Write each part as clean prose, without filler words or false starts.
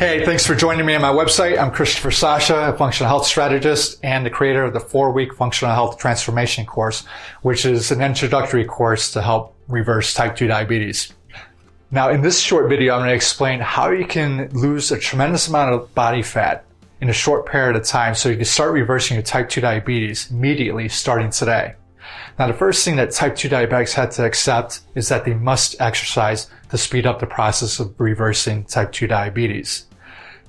Hey, thanks for joining me on my website. I'm Christopher Sasha, a functional health strategist and the creator of the 4-week functional health transformation course, which is an introductory course to help reverse type 2 diabetes. Now, in this short video, I'm going to explain how you can lose a tremendous amount of body fat in a short period of time so you can start reversing your type 2 diabetes immediately starting today. Now, the first thing that type 2 diabetics have to accept is that they must exercise to speed up the process of reversing type 2 diabetes.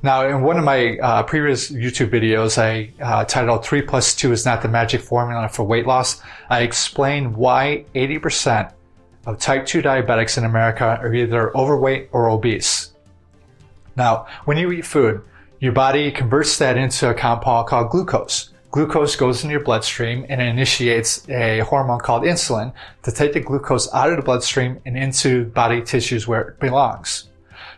Now, in one of my previous YouTube videos, I titled 3 plus 2 is not the magic formula for weight loss. I explained why 80% of type 2 diabetics in America are either overweight or obese. Now, when you eat food, your body converts that into a compound called glucose. Glucose goes into your bloodstream and it initiates a hormone called insulin to take the glucose out of the bloodstream and into body tissues where it belongs.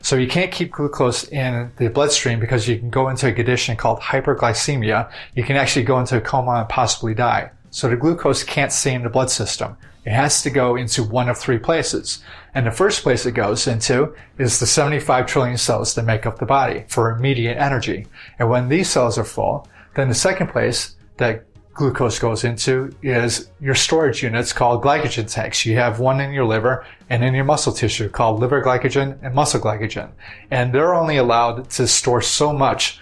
So you can't keep glucose in the bloodstream because you can go into a condition called hyperglycemia. You can actually go into a coma and possibly die. So the glucose can't stay in the blood system. It has to go into one of 3 places. And the first place it goes into is the 75 trillion cells that make up the body for immediate energy. And when these cells are full, then the second place that glucose goes into is your storage units called glycogen tanks. You have one in your liver and in your muscle tissue called liver glycogen and muscle glycogen. And they're only allowed to store so much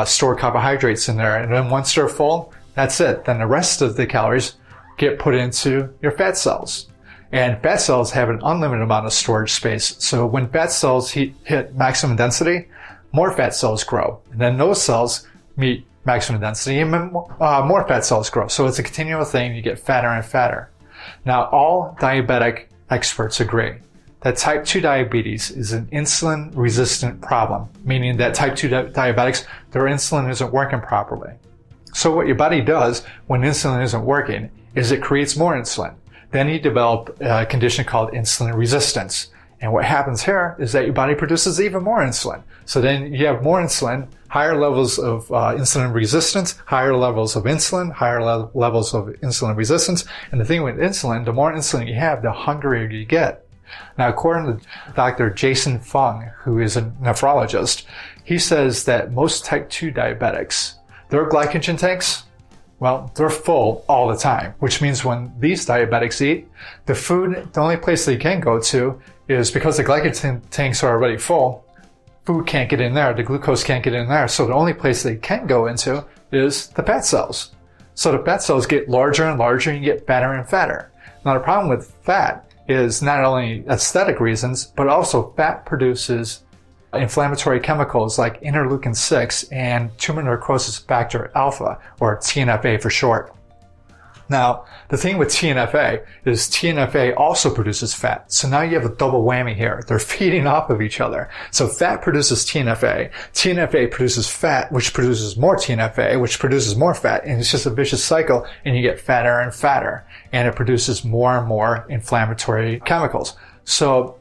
stored carbohydrates in there. And then once they're full, that's it. Then the rest of the calories get put into your fat cells. And fat cells have an unlimited amount of storage space. So when fat cells hit maximum density, more fat cells grow. And then those cells meet maximum density and more fat cells grow. So it's a continual thing. You get fatter and fatter. Now, all diabetic experts agree that type 2 diabetes is an insulin resistant problem, meaning that type 2 diabetics, their insulin isn't working properly. So what your body does when insulin isn't working is it creates more insulin. Then you develop a condition called insulin resistance. And what happens here is that your body produces even more insulin. So then you have more insulin, higher levels of insulin resistance, higher levels of insulin, higher levels of insulin resistance. And the thing with insulin, the more insulin you have, the hungrier you get. Now, according to Dr. Jason Fung, who is a nephrologist, he says that most type 2 diabetics, their glycogen tanks, well, they're full all the time, which means when these diabetics eat, the only place they can go to is because the glycogen tanks are already full, food can't get in there, the glucose can't get in there, so the only place they can go into is the fat cells. So the fat cells get larger and larger and you get fatter and fatter. Now the problem with fat is not only aesthetic reasons, but also fat produces inflammatory chemicals like interleukin 6 and tumor necrosis factor alpha, or TNFA for short. Now, the thing with TNFA is TNFA also produces fat. So now you have a double whammy here. They're feeding off of each other. So fat produces TNFA. TNFA produces fat, which produces more TNFA, which produces more fat. And it's just a vicious cycle. And you get fatter and fatter. And it produces more and more inflammatory chemicals. So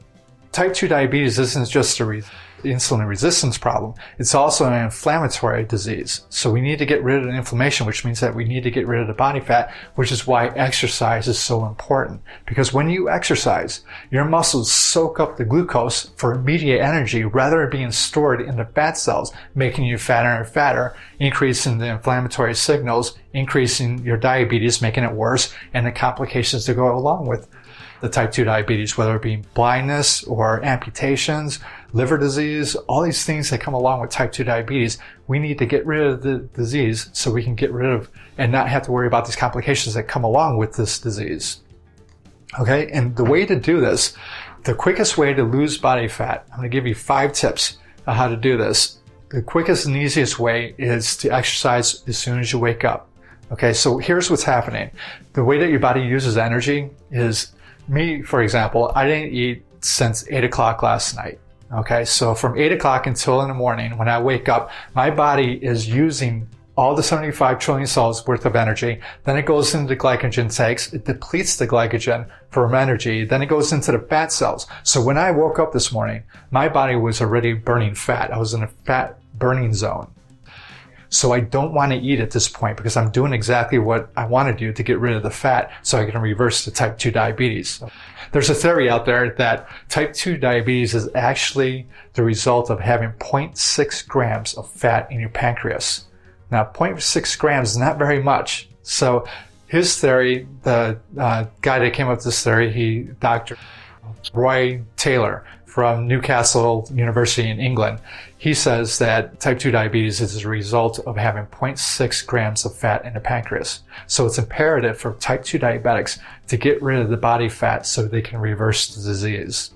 type 2 diabetes isn't just a insulin resistance problem. It's also an inflammatory disease. So we need to get rid of the inflammation, which means that we need to get rid of the body fat, which is why exercise is so important. Because when you exercise, your muscles soak up the glucose for immediate energy rather than being stored in the fat cells, making you fatter and fatter, increasing the inflammatory signals, increasing your diabetes, making it worse, and the complications that go along with the type 2 diabetes, whether it be blindness or amputations, liver disease, all these things that come along with type 2 diabetes. We need to get rid of the disease so we can get rid of and not have to worry about these complications that come along with this disease. Okay, and the way to do this, the quickest way to lose body fat, I'm going to give you 5 tips on how to do this. The quickest and easiest way is to exercise as soon as you wake up. Okay, so here's what's happening. The way that your body uses energy is, me, for example, I didn't eat since 8 o'clock last night. Okay, so from 8 o'clock until in the morning, when I wake up, my body is using all the 75 trillion cells worth of energy. Then it goes into the glycogen tanks. It depletes the glycogen for energy. Then it goes into the fat cells. So when I woke up this morning, my body was already burning fat. I was in a fat burning zone. So I don't want to eat at this point because I'm doing exactly what I want to do to get rid of the fat so I can reverse the type 2 diabetes. There's a theory out there that type 2 diabetes is actually the result of having 0.6 grams of fat in your pancreas. Now, 0.6 grams is not very much. So his theory, the guy that came up with this theory, Dr. Roy Taylor from Newcastle University in England, he says that type 2 diabetes is a result of having 0.6 grams of fat in the pancreas. So it's imperative for type 2 diabetics to get rid of the body fat so they can reverse the disease.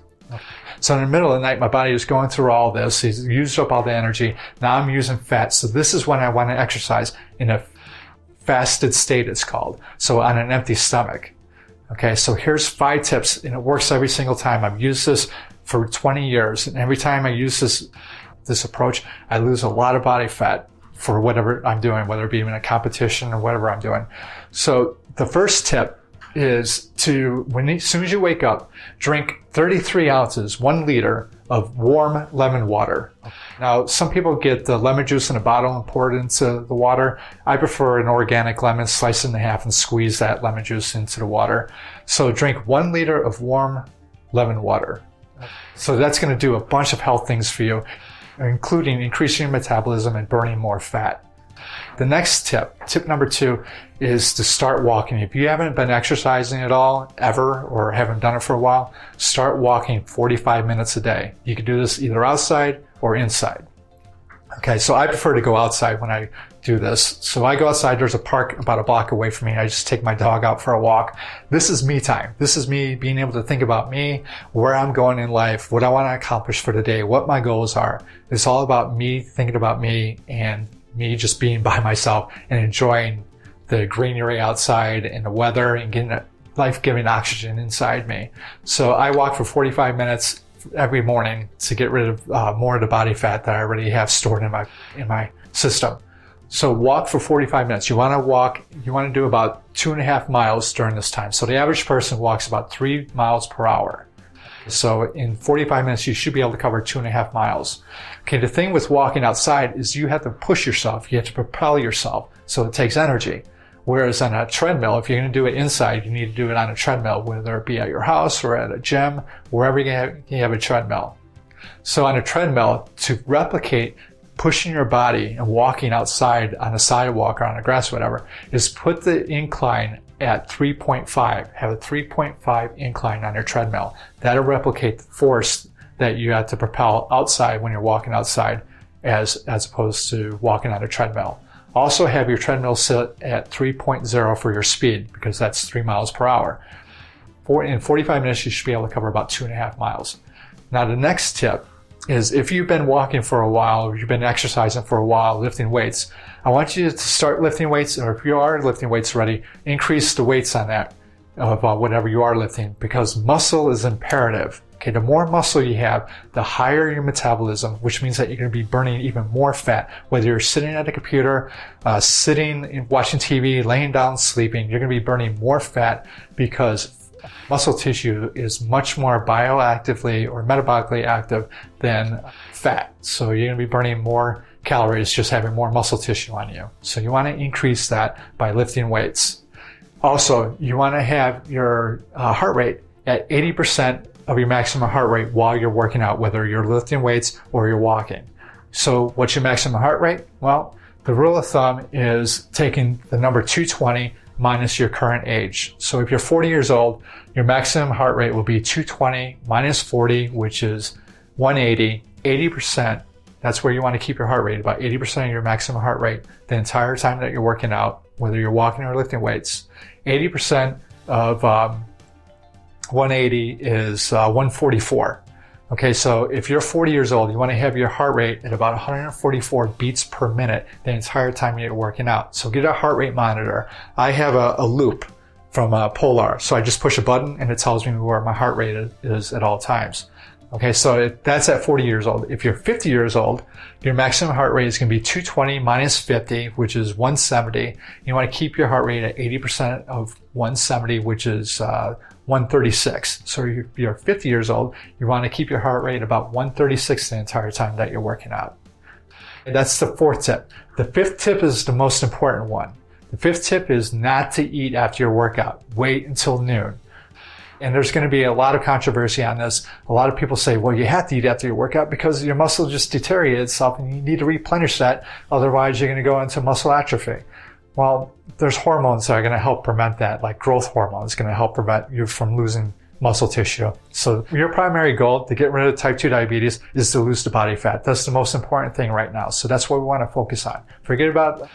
So in the middle of the night, my body is going through all this. He's used up all the energy. Now I'm using fat. So this is when I want to exercise in a fasted state, it's called. So on an empty stomach. Okay, so here's 5 tips, and it works every single time. I've used this for 20 years, and every time I use this approach, I lose a lot of body fat for whatever I'm doing, whether it be in a competition or whatever I'm doing. So the first tip is to, as soon as you wake up, drink 33 ounces, 1 liter of warm lemon water. Now, some people get the lemon juice in a bottle and pour it into the water. I prefer an organic lemon, slice it in half and squeeze that lemon juice into the water. So drink 1 liter of warm lemon water. So that's going to do a bunch of health things for you, including increasing your metabolism and burning more fat. The next tip number 2, is to start walking. If you haven't been exercising at all, ever, or haven't done it for a while, start walking 45 minutes a day. You can do this either outside or inside. Okay, so I prefer to go outside when I do this. So I go outside, there's a park about a block away from me. I just take my dog out for a walk. This is me time. This is me being able to think about me, where I'm going in life, what I want to accomplish for the day, what my goals are. It's all about me thinking about me and me just being by myself and enjoying the greenery outside and the weather and getting that life-giving oxygen inside me. So I walk for 45 minutes every morning to get rid of more of the body fat that I already have stored in my system. So walk for 45 minutes. You want to do about 2.5 miles during this time. So the average person walks about 3 miles per hour. So in 45 minutes, you should be able to cover 2.5 miles. Okay, the thing with walking outside is you have to push yourself. You have to propel yourself. So it takes energy. Whereas on a treadmill, if you're going to do it inside, you need to do it on a treadmill, whether it be at your house or at a gym, wherever you have a treadmill. So on a treadmill, to replicate pushing your body and walking outside on a sidewalk or on the grass or whatever, is put the incline at 3.5. Have a 3.5 incline on your treadmill. That'll replicate the force that you have to propel outside when you're walking outside as opposed to walking on a treadmill. Also have your treadmill sit at 3.0 for your speed because that's 3 miles per hour. In 45 minutes, you should be able to cover about 2.5 miles. Now the next tip is if you've been walking for a while or you've been exercising for a while, lifting weights, I want you to start lifting weights, or if you are lifting weights already, increase the weights on that of whatever you are lifting because muscle is imperative. Okay, the more muscle you have, the higher your metabolism, which means that you're going to be burning even more fat. Whether you're sitting at a computer, sitting, watching TV, laying down, sleeping, you're going to be burning more fat because muscle tissue is much more bioactively or metabolically active than fat. So you're going to be burning more calories just having more muscle tissue on you. So you want to increase that by lifting weights. Also, you want to have your heart rate at 80% of your maximum heart rate while you're working out, whether you're lifting weights or you're walking. So what's your maximum heart rate? Well, the rule of thumb is taking the number 220 minus your current age. So if you're 40 years old, your maximum heart rate will be 220 minus 40, which is 180. 80%, that's where you want to keep your heart rate, about 80% of your maximum heart rate the entire time that you're working out, whether you're walking or lifting weights. 80% of 180 is 144. Okay, so if you're 40 years old, you want to have your heart rate at about 144 beats per minute the entire time you're working out. So get a heart rate monitor. I have a loop from Polar, so I just push a button and it tells me where my heart rate is at all times. Okay, so that's at 40 years old. If you're 50 years old, your maximum heart rate is going to be 220 minus 50, which is 170. You want to keep your heart rate at 80% of 170, which is 136. So if you're 50 years old, you want to keep your heart rate about 136 the entire time that you're working out. That's the fourth tip. The fifth tip is the most important one. The fifth tip is not to eat after your workout. Wait until noon. And there's going to be a lot of controversy on this. A lot of people say, well, you have to eat after your workout because your muscle just deteriorated itself and you need to replenish that. Otherwise, you're going to go into muscle atrophy. Well, there's hormones that are going to help prevent that, like growth hormones, going to help prevent you from losing muscle tissue. So your primary goal to get rid of type 2 diabetes is to lose the body fat. That's the most important thing right now. So that's what we want to focus on. Forget about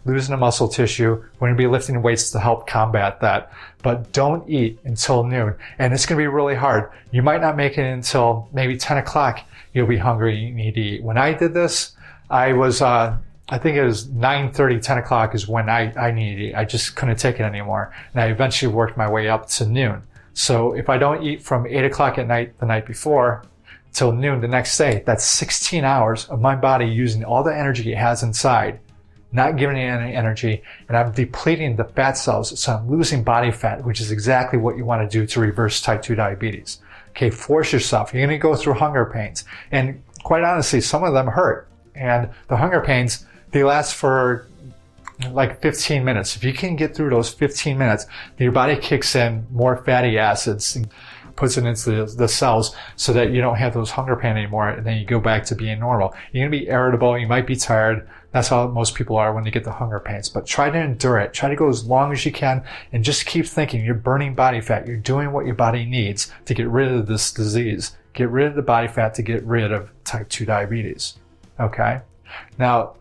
losing the muscle tissue. We're going to be lifting weights to help combat that. But don't eat until noon. And it's going to be really hard. You might not make it until maybe 10 o'clock. You'll be hungry. You need to eat. When I did this, I think it was 9:30, 10 o'clock is when I needed to eat. I just couldn't take it anymore. And I eventually worked my way up to noon. So if I don't eat from 8 o'clock at night the night before till noon the next day, that's 16 hours of my body using all the energy it has inside, not giving it any energy, and I'm depleting the fat cells, so I'm losing body fat, which is exactly what you want to do to reverse type 2 diabetes. Okay, force yourself. You're going to go through hunger pains. And quite honestly, some of them hurt. And the hunger pains, they last for like 15 minutes. If you can get through those 15 minutes, your body kicks in more fatty acids and puts it into the cells so that you don't have those hunger pains anymore, and then you go back to being normal. You're going to be irritable. You might be tired. That's how most people are when they get the hunger pains. But try to endure it. Try to go as long as you can and just keep thinking you're burning body fat. You're doing what your body needs to get rid of this disease. Get rid of the body fat to get rid of type 2 diabetes. Okay? Now,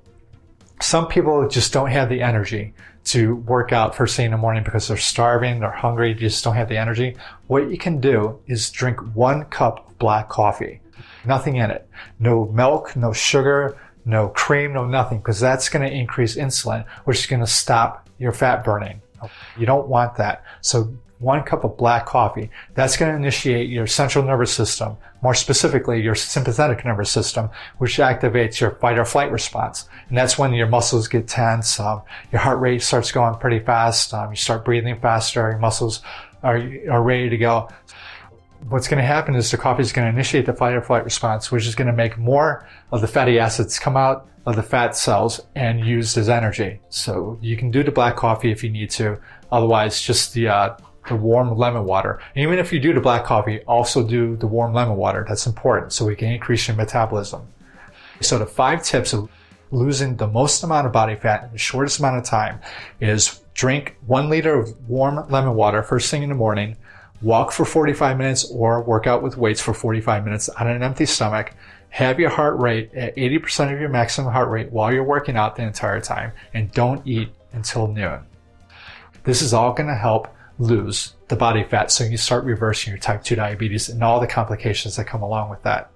some people just don't have the energy to work out first thing in the morning because they're starving, they're hungry, you just don't have the energy. What you can do is drink 1 cup of black coffee. Nothing in it. No milk, no sugar, no cream, no nothing, because that's going to increase insulin, which is going to stop your fat burning. You don't want that. So 1 cup of black coffee, that's going to initiate your central nervous system, more specifically your sympathetic nervous system, which activates your fight or flight response. And that's when your muscles get tense, your heart rate starts going pretty fast, you start breathing faster, your muscles are ready to go. What's going to happen is the coffee is going to initiate the fight or flight response, which is going to make more of the fatty acids come out of the fat cells and used as energy. So you can do the black coffee if you need to. Otherwise, just the warm lemon water. And even if you do the black coffee, also do the warm lemon water. That's important so we can increase your metabolism. So the 5 tips of losing the most amount of body fat in the shortest amount of time is drink 1 liter of warm lemon water first thing in the morning, walk for 45 minutes or work out with weights for 45 minutes on an empty stomach, have your heart rate at 80% of your maximum heart rate while you're working out the entire time, and don't eat until noon. This is all going to help lose the body fat so you start reversing your type 2 diabetes and all the complications that come along with that.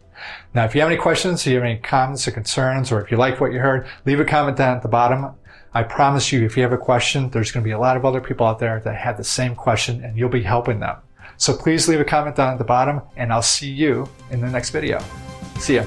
Now, if you have any questions, if you have any comments or concerns, or if you like what you heard, leave a comment down at the bottom. I promise you, if you have a question, there's going to be a lot of other people out there that have the same question and you'll be helping them. So please leave a comment down at the bottom and I'll see you in the next video. See ya.